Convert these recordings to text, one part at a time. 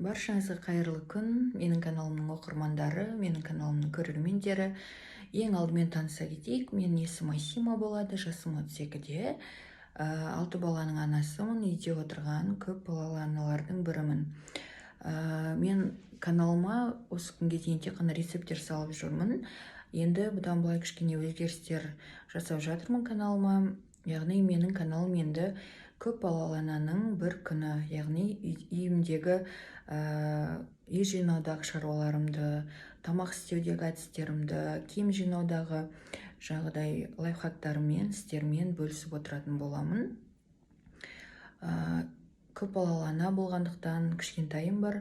Баршаңызға қайырлы күн. Менің каналымның оқырмандары, менің каналымның көрермендері. Ең алдымен таныса кетейік. Менің есімім Айсима болады, жасым 32-де. 6 баланың анасымын, үйде отырған көп балалы аналардың бірімін. Мен каналыма осы күнге дейін тек қана рецепттер салып жүрмін. Енді бұдан былай кішкене өзгерістер жасап жатырмын каналыма. Яғни менің каналым енді көп балалы ананың бір күні, яғни үйімдегі үй жинаудағы шаруаларымды, тамақ істеудегі әдістерімді, киім жинаудағы жаңағыдай лайфхактарыммен, істермен бөлісіп отыратын боламын. Көп балалы ана болғандықтан кішкентайым бар.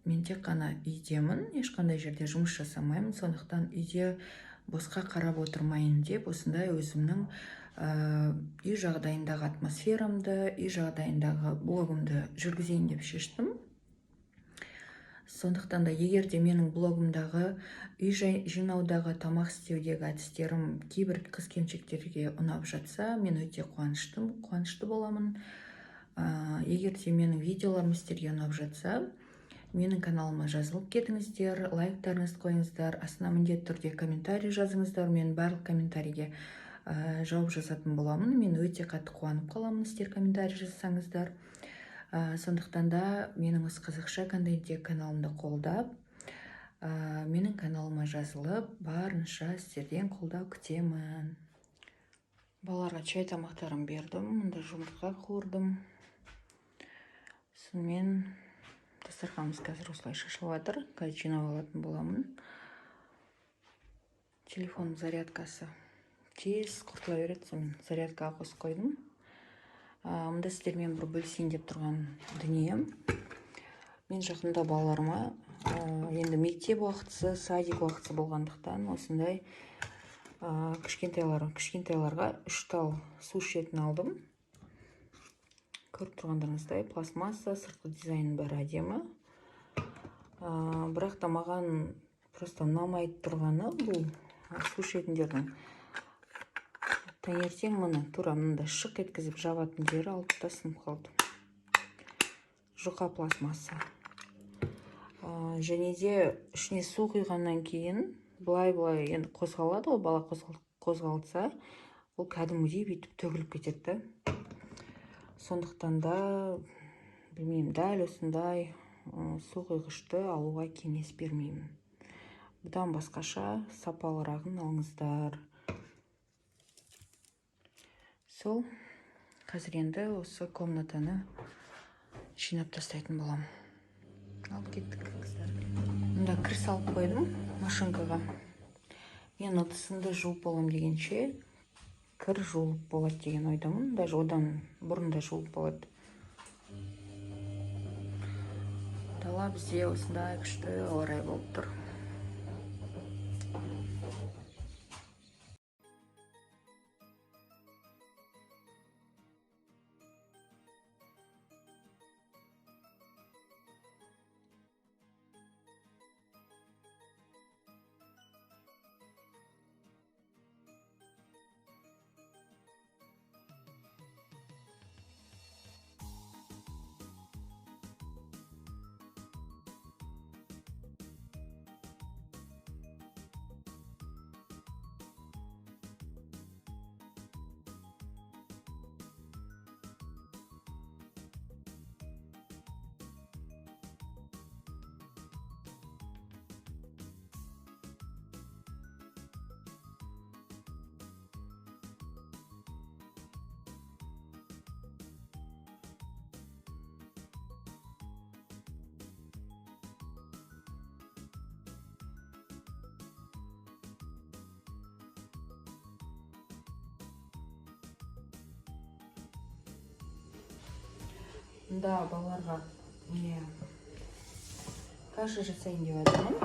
Мен тек қана үйдемін, ешқандай жерде жұмыс жасамаймын, сондықтан үйде босқа қарап отырмайын деп осындай өзімнің үй жағдайындағы атмосферамды, үй жағдайындағы блогымды жүргізейін деп шештім. Сондықтан да егер де менің блогымдағы үй жинаудағы, тамақ істеудегі әдістерім кейбір қыз-келіншектерге ұнап жатса, мен өте қуанышты боламын. Егер де менің видеоларым сіздерге ұнап жатса, менің каналыма жазылып кетіңіздер, лайктарыңызды қойыңыздар, астына міндетті түрде комментарий жазыңыздар. Мен барлық комментарийге жауап жазатын боламын. Мен өте қатты қуанып қаламын сіздер комментарий жазсаңыздар. Сондықтан да менің осы қазақша контентте каналымды қолдап, менің каналыма жазылып, барынша сіздерден қолдау күтемін. Балаларға чай тамақтарын бердім, мұнда жұмыртқа қуырдым. Сонымен дастарханымыз қазір осылай шашылып жатыр. Қазір жинап алатын боламын. Телефонның зарядкасы тез құртыла береді, сонымен зарядкаға қосып қойдым. Мұнда сіздермен бір бөлісейін деп тұрған дүнием. Мен жақында балаларыма енді мектеп уақытысы, садик уақытысы болғандықтан осындай кішкентайларға 3 тал су ішетін алдым. Көріп тұрғандарыңыздай пластмасса, сыртқы дизайны бәрі әдемі. Бірақ та маған просто ұнамайды тұрғаны бұл су ішетіндердің. Таңертең мұны тура мында шық еткізіп жабатын жері алып тасынып қалды. Жұқа пластмасса. Және де ішіне су құйғаннан кейін былай енді қозғалады ғой, бала қозғалтса, ол кәдімгідей бүйтіп төгіліп кетеді. Сондықтан да білмеймін, дәл осындай су құйғышты алуға кеңес бермеймін. Бұдан басқаша сапалырағын алыңыздар. Сол, қазір енді осы комнатаны жинап тастайтын болам. Алып кеттік қыздар. Мұнда кір салып қойдым машинкаға. Мен ыдысымды жуып болам дегенше кір жуылып болады деген ойдамын. Даже одан бұрын да жуылып болады. Дала бізде осындай күшті ауа райы болып тұр. Мұнда балаларға каша жасайын деп жатырмын.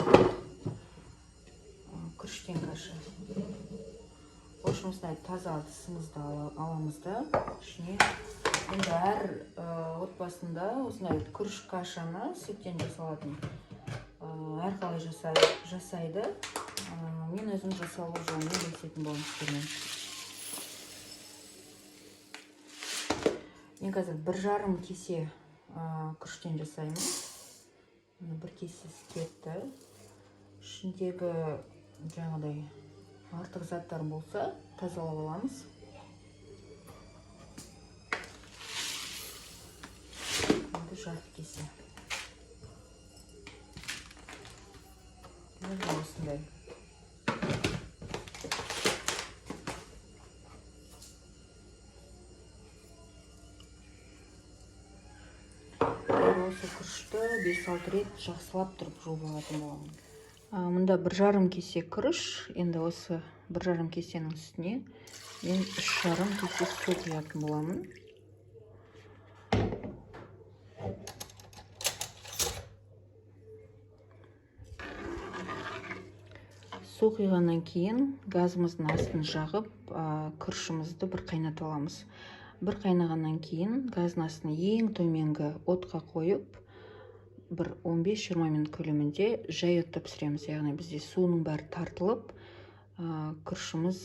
Күріштен каша. Осындай таза ыдысымызды аламыз да, ішіне енді әр отбасында осындай күріш кашаны сүттен жасалатын әрқалай жасайды. Мен өзім жасалу жолын бөлісетін боламын сіздермен. Мен қазір 1,5 кесе күріштен жасаймыз. Бір кесесі кетті. Ішіндегі жаңағыдай артық заттар болса тазалап аламыз. Енді жарты кесе. Осындай. Осы күрішті 5-6 рет жақсылап тұрып жуып алатын боламын. Мұнда 1,5 кесе күріш, енді осы 1,5 кесенің үстіне мен 3,5 кесе су құятын боламын. Су құйғаннан кейін газымыздың астын жағып, күрішімізді бір қайнатып аламыз. Бір қайнағаннан кейін газдың астын ең төменгі отқа қойып, бір 15-20 минут көлемінде жай отта пісіреміз. Яғни бізде суының бәрі тартылып, күрішіміз,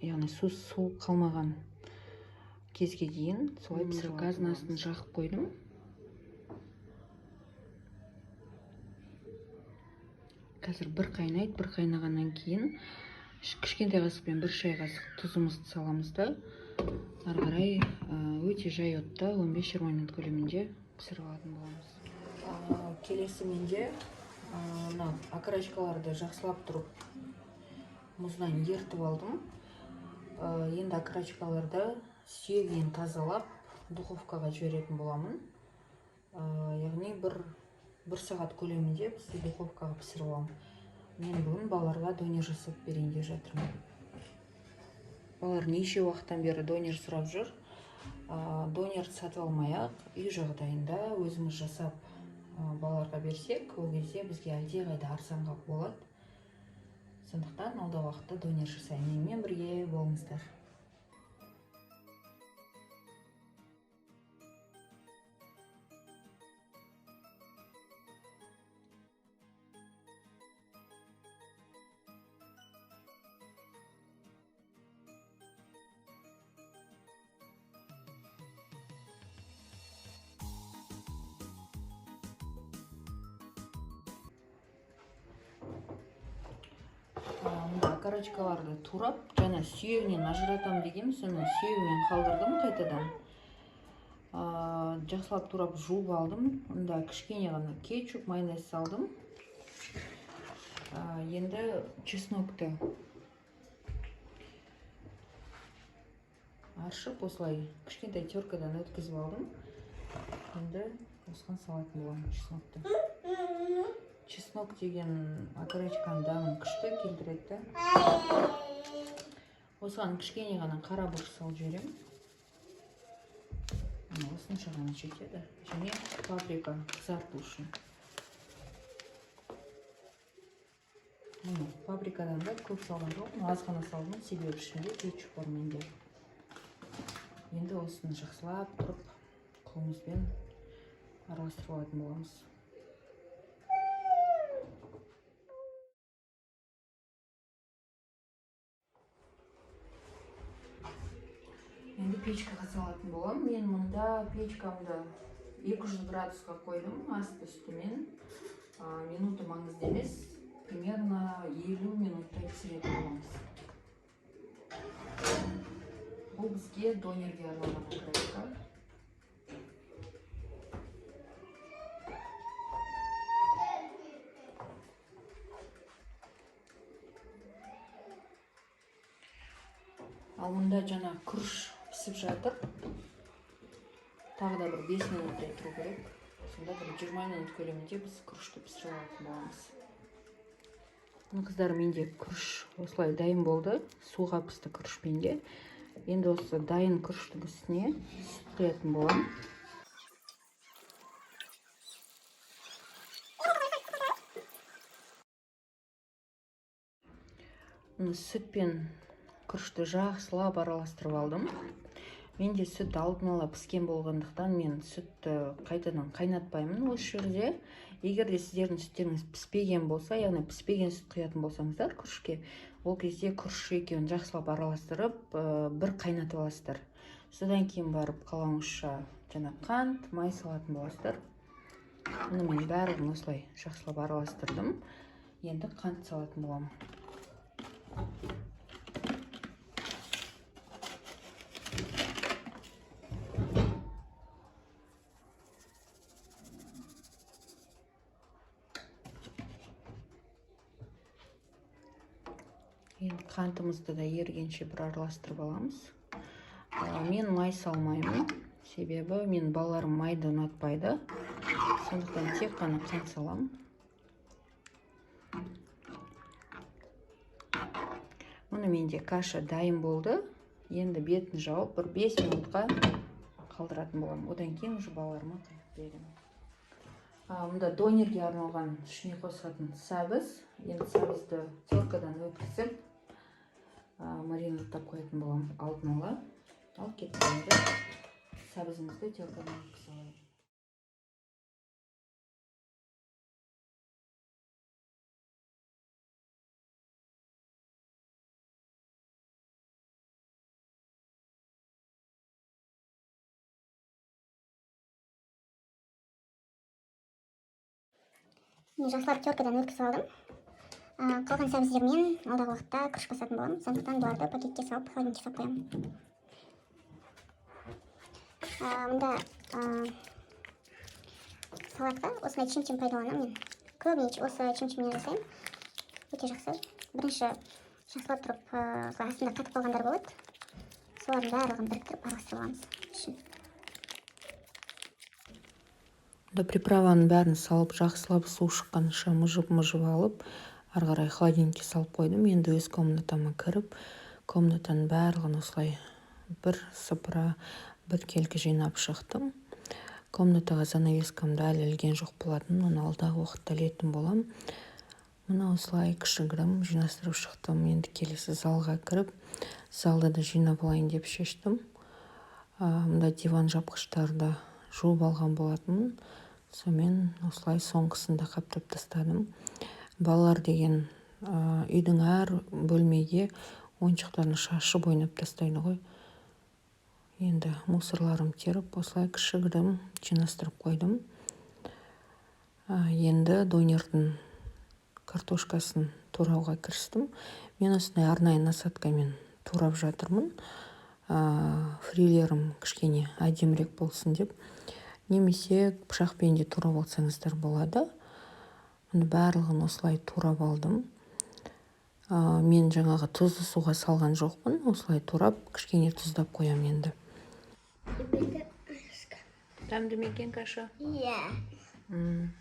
яғни су қалмаған кезге дейін солай пісіріп. Газдың астын жағып қойдым. Қазір бір қайнайды, бір қайнағаннан кейін кішкентай қасықпен 1 шай қасық тұзымызды саламыз да, ары қарай өте жай отта 15-20 минут көлемінде пісіріп алатын боламыз. Келесі менде окорочкаларды жақсылап тұрып мұздан ертіп алдым. Енді окорочкаларды сүйегінен тазалап духовкаға жіберетін боламын. Яғни бір сағат көлемінде бізде духовкаға пісіріп аламын. Мен бүгін балаларға донер жасап берейін деп жатырмын. Балалар неше уақыттан бері донер сұрап жүр. Донер сатып алмай-ақ үй жағдайында өзіміз жасап балаларға берсек, ол кезде бізге әлдеқайда арзанға болады. Сондықтан алдағы уақытта донер жасаймын. Менімен бірге болыңыздар. Окорочкаларды турап, жаңа сүйегінен ажыратам деген, соны сүйегінен қалдырдым қайтадан. Жақсылап турап жуып алдым. Онда кішкене ғана кетчуп, майонез салдым. Енді чеснокты аршып, осылай кішкентай теркадан өткізіп алдым. Енді осыған салатын боламын чеснокты. Чеснок деген окорочканың дәмін күшті келтіреді. Осыған кішкене ғана қара бұрыш салып жіберемін. Осынша ғана жетеді. Және паприка қызарту үшін. Паприкадан да көп салған жоқпын, аз ғана салдым, себебі ішінде кетчуп бар менде. Енді осыны жақсылап тұрып, қолымызбен араластырып алатын боламыз. Енді печкаға салатын болам. Мен мұнда печкамды 200 градусқа қойдым, асты үстімен. Минуты маңызды емес, примерно 50 минуттай пісіретін боламыз. Бұл бізге донерге арналған окорочка. Ал мұнда жаңа күріш пісіп жатыр. Тағы да бір 5 минуттай тұру керек. Сонда бір 20 минут көлемінде біз күрішті пісіріп алатын боламыз. Қыздар, менде күріш осылай дайын болды. Суға пісті күріш менде. Енді осы дайын күріштің үстіне сүт құятын боламын. Сүт пен күрішті жақсылап араластырып алдым. Менде сүт алдын ала піскен болғандықтан мен сүтті қайтадан қайнатпаймын осы жерде. Егер де сіздердің сүттеріңіз піспеген болса, яғни піспеген сүт құятын болсаңыздар күрішке, ол кезде күріш екеуін жақсылап араластырып, бір қайнатып аласыздар. Содан кейін барып қаламызша жана қант, май салатын боласыздар. Мұны мен бәрін осылай жақсылап араластырдым. Енді қант салатын боламын. Енді қантымызды да ергенше бір араластырып аламыз. Мен май салмаймын. Себебі мен балаларым майды ұнатпайды. Сондықтан тек қана қант саламын. Мұны менде каша дайын болды. Енді бетін жауып, бір 5 минутқа қалдыратын боламын. Одан кейін уже балаларыма құйып беремін. Мұнда донерге арналған ішіне қосатын сәбіз. Енді сәбізді теркадан өткізіп, маринадтап қоятын боламын алдын ала. Ал кеткенде сәбізімізді теркадан өткізіп аламын. Мен жақсылап теркадан өткізіп алдым. Қалған сәбіздермен алдағы уақытта күріш қосатын боламын. Сондықтан бұларды пакетке салып, холодильникке салып қоямын. Мұнда салатқа осындай чим-чим пайдаланамын мен. Көбіне осы чим-чиммен жасаймын. Өте жақсы. Бірінші жақсылап тұрып, астында қатып қалғандар болады. Солардың барлығын біріктіріп араластырып аламыз. Приправаның бәрін салып, жақсылап су шыққанша мұжып алып, ары қарай холодильникке салып қойдым. Енді өз комнатама кіріп, комнатаның барлығын осылай бір сыпыра, бір келкі жинап шықтым. Комнатаға занавескамды әлі ілген жоқ болатын, оны алдағы уақытта ілетін боламын. Мұны осылай кішігірім жинастырып шықтым. Енді келесі залға кіріп, залды да жинап алайын деп шештім. Мұнда диван жапқыштарды жуып алған болатынмын. Сонымен осылай соңғысында қаптап тастадым. Балалар деген үйдің әр бөлмеге ойыншықтарын шашып ойнап тастайды ғой. Енді мусорларым теріп, осылай кішігірім жинастырып қойдым. Енді донердің картошкасын турауға кірістім. Мен осындай арнайы насадкамен турап жатырмын. Фрилерім кішкене әдемірек болсын деп. Немесе пышақпен де турап алсаңыздар болады. Мұны барлығын осылай турап алдым. Мен жаңағы тұзды суға салған жоқпын. Осылай турап, кішкене тұздап қоям енді. Дәмді ме екен каша? Иә. Мен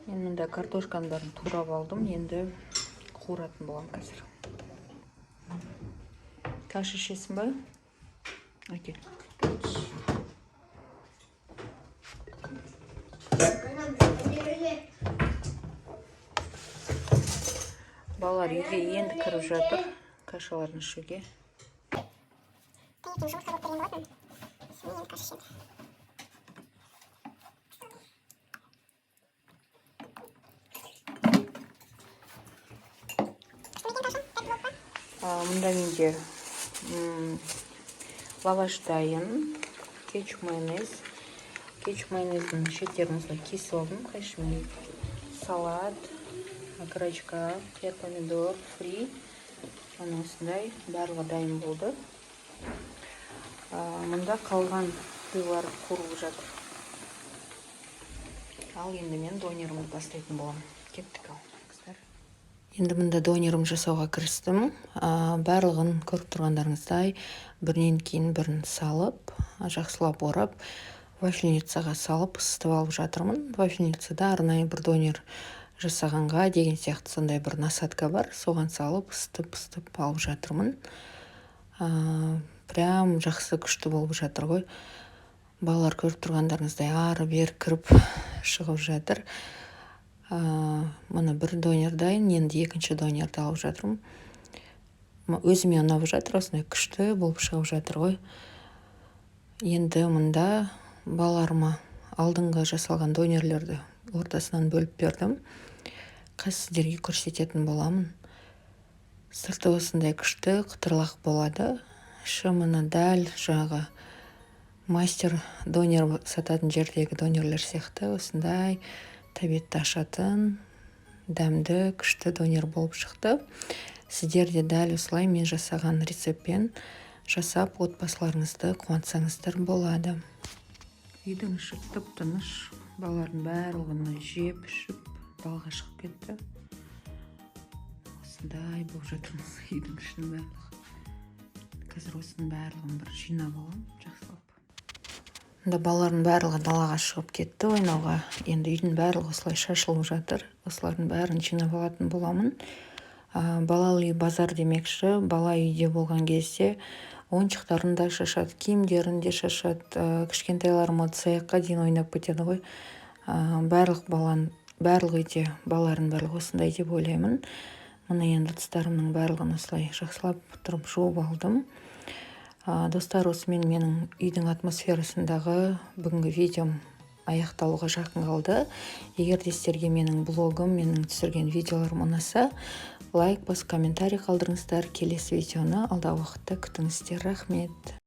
мұнда картошканың бәрін турап алдым. Енді қуыратын болам қазір. Каша ішесің ба? Әкел. Балалар үйге енді кіріп жатыр. Кашаларын ішуге. Мұнда менде лаваш дайын, кетчуп майонез. Кетчуп майонездің шеттерін осылай кесіп алдым. Қайшымен салат, гречка, қияр помидор, фри. Осындай барлығы дайын болды. Мұнда қалған қиылар қуырылып жатыр. Ал енді мен донерімді бастайтын боламын. Кеттік ал. Енді мұнда донерім жасауға кірістім. Барлығын көріп тұрғандарыңыздай бірінен кейін бірін салып, жақсылап орап, вафельницаға салып ысытып алып жатырмын. Вафельницада арнайы бір донер жасағанға деген сияқты сондай бір насадка бар. Соған салып ысытып алып жатырмын. Прям жақсы күшті болып жатыр ғой. Балалар көріп тұрғандарыңыздай ары бер кіріп шығып жатыр. Мұны бір донер дайын, енді екінші донерді алып жатырмын. Өзіме ұнап жатыр, осындай күшті болып шығып жатыр ғой. Енді мұнда балаларыма алдыңғы жасалған донерлерді ортасынан бөліп бердім. қазір сіздерге көрсететін боламын. Сырты осындай күшті қытырлақ болады. Іші мына дәл жаңағы мастер донер сататын жердегі донерлер сияқты осындай тәбетті ашатын дәмді күшті донер болып шықты. Сіздер де дәл осылай мен жасаған рецептпен жасап отбасыларыңызды қуантсаңыздар болады. Үйдің іші тып-тыныш, балалардың барлығын жеп ішіп далаға шығып кетті. Осындай болып жатырмыз үйдің ішінің барлығы. Қазір осының барлығын бір жинап аламын, жақсылап. Балалардың барлығы далаға шығып кетті ойнауға. Енді үйдің барлығы осылай шашылып жатыр. Осылардың бәрін жинап алатын боламын. Балалы базар демекші, бала үйде болған кезде ойыншықтарын да шашады, киімдерін де шашады, кішкентайларым саяққа дейін ойнап кетеді ғой. Барлық үйде балалардың барлығы осындай деп ойлаймын. Мына енді ыдыстарымның барлығын осылай жақсылап тұрып жуып алдым. Достар, осымен менің үйдің атмосферасындағы бүгінгі видеом аяқталуға жақын қалды. Егер де сіздерге менің блогым, менің түсірген видеоларым ұнаса, лайк басып комментарий қалдырыңыздар. Келесі видеоны алдағы уақытта күтіңіздер. Рахмет.